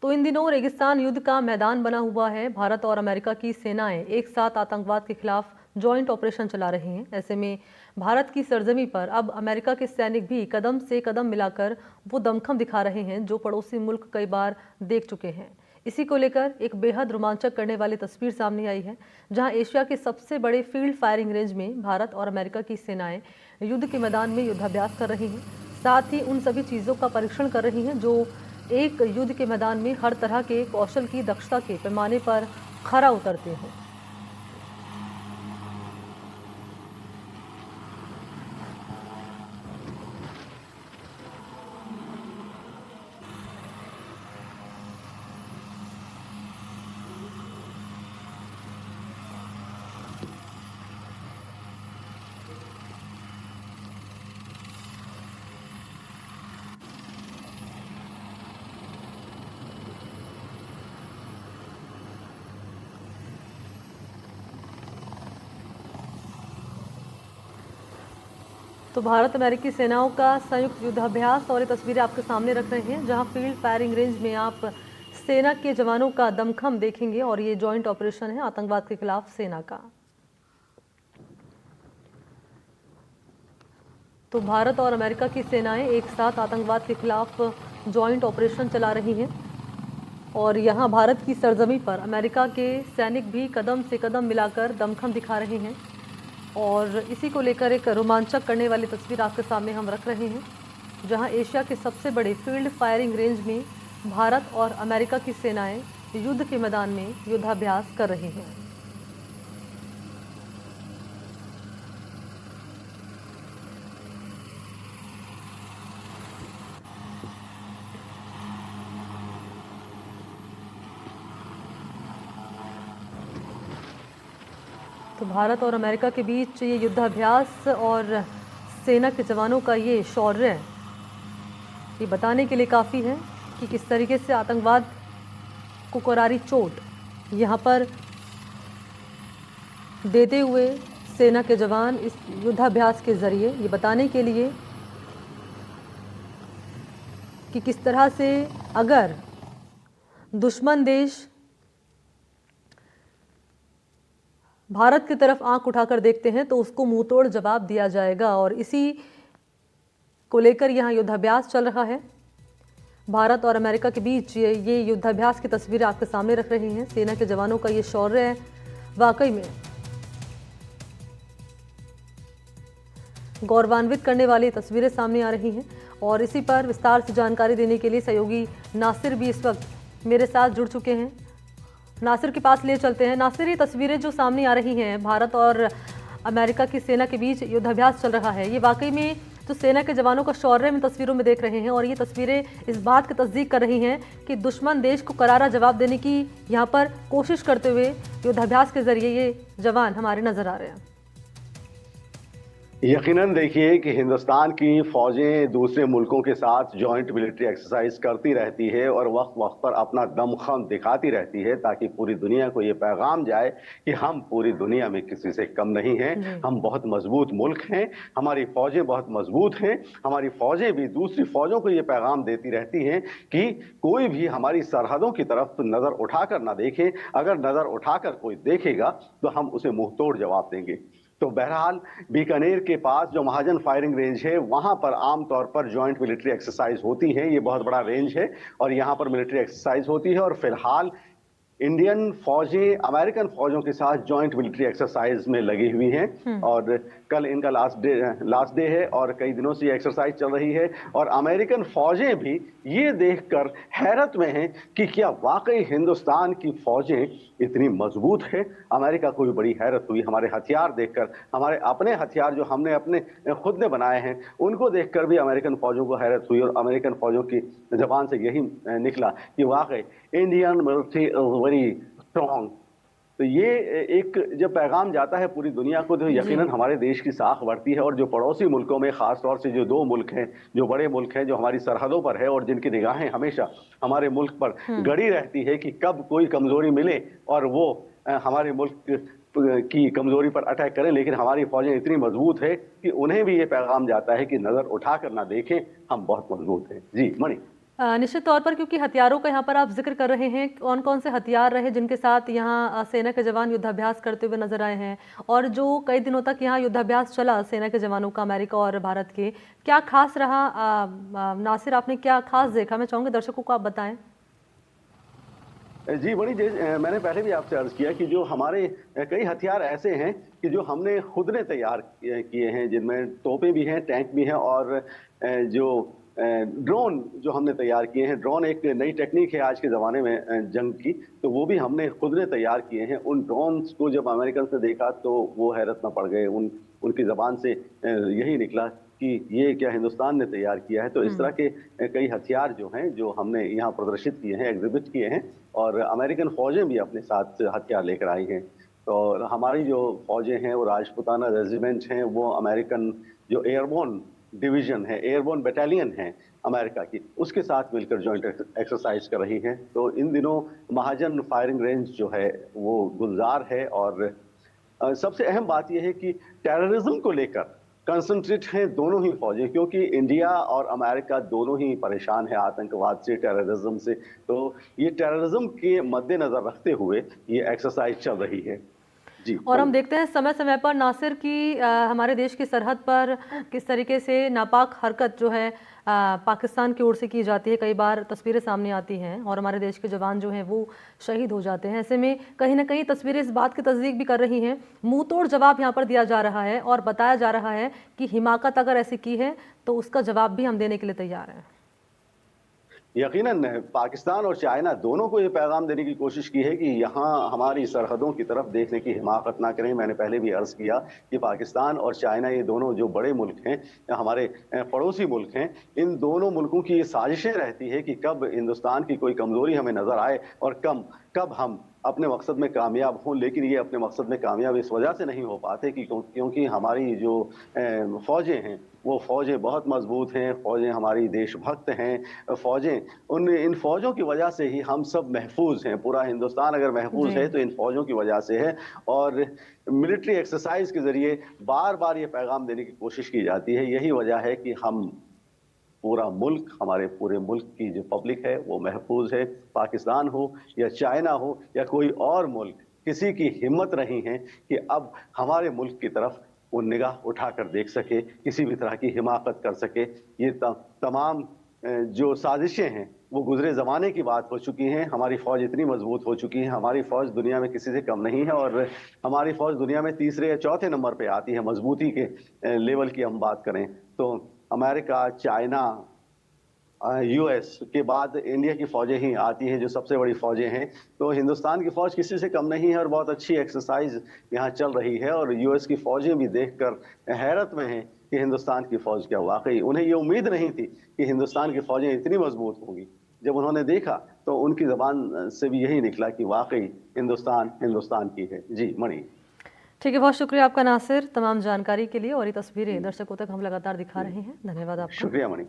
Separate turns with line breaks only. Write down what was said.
तो इन दिनों रेगिस्तान युद्ध का मैदान बना हुआ है। भारत और अमेरिका की सेनाएं एक साथ आतंकवाद के खिलाफ जॉइंट ऑपरेशन चला रही हैं। ऐसे में भारत की सरजमी पर अब अमेरिका के सैनिक भी कदम से कदम मिलाकर वो दमखम दिखा रहे हैं जो पड़ोसी मुल्क कई बार देख चुके हैं। इसी को लेकर एक बेहद रोमांचक करने वाली तस्वीर सामने आई है, जहां एशिया के सबसे बड़े फील्ड फायरिंग रेंज में भारत और अमेरिका की सेनाएं युद्ध के मैदान में युद्धाभ्यास कर रही हैं। साथ ही उन सभी चीज़ों का परीक्षण कर रही हैं जो एक युद्ध के मैदान में हर तरह के कौशल की दक्षता के पैमाने पर खरा उतरते हैं। तो भारत अमेरिकी सेनाओं का संयुक्त युद्धाभ्यास और ये तस्वीरें आपके सामने रख रहे हैं, जहां फील्ड फायरिंग रेंज में आप सेना के जवानों का दमखम देखेंगे। और ये जॉइंट ऑपरेशन है आतंकवाद के खिलाफ सेना का। तो भारत और अमेरिका की सेनाएं एक साथ आतंकवाद के खिलाफ जॉइंट ऑपरेशन चला रही हैं और यहाँ भारत की सरजमी पर अमेरिका के सैनिक भी कदम से कदम मिलाकर दमखम दिखा रहे हैं। और इसी को लेकर एक रोमांचक करने वाली तस्वीर आपके सामने हम रख रहे हैं, जहां एशिया के सबसे बड़े फील्ड फायरिंग रेंज में भारत और अमेरिका की सेनाएं युद्ध के मैदान में युद्धाभ्यास कर रही हैं। तो भारत और अमेरिका के बीच ये युद्धाभ्यास और सेना के जवानों का ये शौर्य ये बताने के लिए काफ़ी है कि किस तरीके से आतंकवाद को करारी चोट यहाँ पर देते हुए सेना के जवान इस युद्धाभ्यास के ज़रिए ये बताने के लिए कि किस तरह से अगर दुश्मन देश भारत की तरफ आंख उठाकर देखते हैं तो उसको मुंहतोड़ जवाब दिया जाएगा। और इसी को लेकर यहाँ युद्धाभ्यास चल रहा है। भारत और अमेरिका के बीच ये युद्धाभ्यास की तस्वीरें आपके सामने रख रही हैं। सेना के जवानों का ये शौर्य है, वाकई में गौरवान्वित करने वाली तस्वीरें सामने आ रही हैं। और इसी पर विस्तार से जानकारी देने के लिए सहयोगी नासिर भी इस वक्त मेरे साथ जुड़ चुके हैं। नासिर के पास ले चलते हैं। नासिर, ये तस्वीरें जो सामने आ रही हैं, भारत और अमेरिका की सेना के बीच युद्धाभ्यास चल रहा है, ये वाकई में जो सेना के जवानों का शौर्य में तस्वीरों में देख रहे हैं। और ये तस्वीरें इस बात की तस्दीक कर रही हैं कि दुश्मन देश को करारा जवाब देने की यहाँ पर कोशिश करते हुए युद्धाभ्यास के जरिए ये जवान हमारे नजर आ रहे हैं।
यकीनन देखिए कि हिंदुस्तान की फौजें दूसरे मुल्कों के साथ जॉइंट मिलिट्री एक्सरसाइज करती रहती है और वक्त वक्त पर अपना दमखम दिखाती रहती है, ताकि पूरी दुनिया को ये पैगाम जाए कि हम पूरी दुनिया में किसी से कम नहीं हैं, हम बहुत मजबूत मुल्क हैं, हमारी फौजें बहुत मजबूत हैं। हमारी फौजें भी दूसरी फौजों को ये पैगाम देती रहती हैं कि कोई भी हमारी सरहदों की तरफ नजर उठाकर ना देखे, अगर नजर उठाकर कोई देखेगा तो हम उसे मुंहतोड़ जवाब देंगे। तो बहरहाल बीकानेर के पास जो महाजन फायरिंग रेंज है, वहां पर आमतौर पर जॉइंट मिलिट्री एक्सरसाइज होती है। ये बहुत बड़ा रेंज है और यहां पर मिलिट्री एक्सरसाइज होती है। और फिलहाल इंडियन फौजें अमेरिकन फौजों के साथ जॉइंट मिलिट्री एक्सरसाइज में लगी हुई हैं और कल इनका लास्ट डे है और कई दिनों से ये एक्सरसाइज चल रही है। और अमेरिकन फौजें भी ये देखकर हैरत में हैं कि क्या वाकई हिंदुस्तान की फौजें इतनी मजबूत है। अमेरिका को भी बड़ी हैरत हुई हमारे हथियार देखकर, हमारे अपने हथियार जो हमने अपने खुद ने बनाए हैं उनको देखकर भी अमेरिकन फौजों को हैरत हुई। और अमेरिकन फौजों की जबान से यही निकला कि वाकई इंडियन मिलिट्री वेरी स्ट्रॉन्ग। तो ये एक जब पैगाम जाता है पूरी दुनिया को तो यकीनन हमारे देश की साख बढ़ती है। और जो पड़ोसी मुल्कों में खास तौर से जो दो मुल्क हैं, जो बड़े मुल्क हैं, जो हमारी सरहदों पर है और जिनकी निगाहें हमेशा हमारे मुल्क पर गड़ी रहती है कि कब कोई कमजोरी मिले और वो हमारे मुल्क की कमजोरी पर अटैक करें, लेकिन हमारी फौजें इतनी मजबूत है कि उन्हें भी ये पैगाम जाता है कि नजर उठाकर ना देखें, हम बहुत मजबूत हैं। जी मणि।
निश्चित तौर पर, क्योंकि हथियारों का यहाँ पर आप जिक्र कर रहे हैं, कौन कौन से हथियार रहे जिनके साथ यहाँ सेना के जवान युद्धाभ्यास करते हुए नजर आए हैं, और जो कई दिनों तक यहाँ युद्धाभ्यास चला सेना के जवानों का अमेरिका और भारत के, क्या खास रहा? नासिर, आपने क्या खास देखा? मैं चाहूंगी दर्शकों को आप बताएं।
जी बड़ी मैंने पहले भी आपसे अर्ज किया कि जो हमारे कई हथियार ऐसे हैं कि जो हमने खुद ने तैयार किए हैं, जिनमें तोपें भी हैं, टैंक भी हैं, और जो ड्रोन जो हमने तैयार किए हैं। ड्रोन एक नई टेक्निक है आज के ज़माने में जंग की, तो वो भी हमने खुद ने तैयार किए हैं। उन ड्रोन्स को जब अमेरिकन से देखा तो वो हैरत में पड़ गए। उनकी ज़बान से यही निकला कि ये क्या हिंदुस्तान ने तैयार किया है। तो इस तरह के कई हथियार जो हैं, जो हमने यहाँ प्रदर्शित किए हैं, एग्जिबिट किए हैं, और अमेरिकन फौजें भी अपने साथ हथियार लेकर आई हैं। तो हमारी जो फौजें हैं वो राजपूताना रेजिमेंट हैं, वो अमेरिकन जो एयरबोर्न डिवीजन है, एयरबोर्न बटालियन है अमेरिका की, उसके साथ मिलकर जॉइंट एक्सरसाइज कर रही हैं। तो इन दिनों महाजन फायरिंग रेंज जो है वो गुलजार है। और सबसे अहम बात यह है कि टेररिज्म को लेकर कंसंट्रेट हैं दोनों ही फौजें, क्योंकि इंडिया और अमेरिका दोनों ही परेशान है आतंकवाद से, टेररिज्म से। तो ये टेररिज्म के मद्देनजर रखते हुए ये एक्सरसाइज चल रही है। जी।
और हम देखते हैं समय समय पर नासिर की हमारे देश की सरहद पर किस तरीके से नापाक हरकत जो है पाकिस्तान की ओर से की जाती है। कई बार तस्वीरें सामने आती हैं और हमारे देश के जवान जो हैं वो शहीद हो जाते हैं। ऐसे में कहीं ना कहीं तस्वीरें इस बात की तस्दीक भी कर रही हैं। मुंह तोड़ जवाब यहाँ पर दिया जा रहा है और बताया जा रहा है कि हिमाकत अगर ऐसी की है तो उसका जवाब भी हम देने के लिए तैयार हैं।
यकीनन पाकिस्तान और चाइना दोनों को ये पैगाम देने की कोशिश की है कि यहाँ हमारी सरहदों की तरफ देखने की हिमाकत ना करें। मैंने पहले भी अर्ज किया कि पाकिस्तान और चाइना, ये दोनों जो बड़े मुल्क हैं, हमारे पड़ोसी मुल्क हैं, इन दोनों मुल्कों की ये साजिशें रहती है कि कब हिंदुस्तान की कोई कमजोरी हमें नजर आए और कब हम अपने मकसद में कामयाब हों। लेकिन ये अपने मकसद में कामयाब इस वजह से नहीं हो पाते कि क्योंकि हमारी जो फौजें हैं वो फौजें बहुत मजबूत हैं, फौजें हमारी देशभक्त हैं, फौजें इन फौजों की वजह से ही हम सब महफूज हैं। पूरा हिंदुस्तान अगर महफूज है तो इन फौजों की वजह से है। और मिलिट्री एक्सरसाइज के जरिए बार बार ये पैगाम देने की कोशिश की जाती है। यही वजह है कि हम पूरा मुल्क, हमारे पूरे मुल्क की जो पब्लिक है वो महफूज है। पाकिस्तान हो या चाइना हो या कोई और मुल्क, किसी की हिम्मत नहीं है कि अब हमारे मुल्क की तरफ वो निगाह उठाकर देख सके, किसी भी तरह की हिमाकत कर सके। ये तमाम जो साजिशें हैं वो गुजरे ज़माने की बात हो चुकी हैं। हमारी फ़ौज इतनी मजबूत हो चुकी है, हमारी फ़ौज दुनिया में किसी से कम नहीं है, और हमारी फ़ौज दुनिया में तीसरे या चौथे नंबर पे आती है मजबूती के लेवल की हम बात करें तो। अमेरिका, चाइना, यूएस के बाद इंडिया की फौजें ही आती हैं जो सबसे बड़ी फौजें हैं। तो हिंदुस्तान की फौज किसी से कम नहीं है और बहुत अच्छी एक्सरसाइज यहाँ चल रही है। और यूएस की फौजें भी देखकर हैरत में हैं कि हिंदुस्तान की फौज क्या, वाकई उन्हें ये उम्मीद नहीं थी कि हिंदुस्तान की फौजें इतनी मजबूत होंगी। जब उन्होंने देखा तो उनकी जबान से भी यही निकला कि वाकई हिंदुस्तान हिंदुस्तान की है। जी मणि।
ठीक है, बहुत शुक्रिया आपका नासिर तमाम जानकारी के लिए, और ये तस्वीरें दर्शकों तक हम लगातार दिखा रहे हैं। धन्यवाद आपका।
शुक्रिया मणि।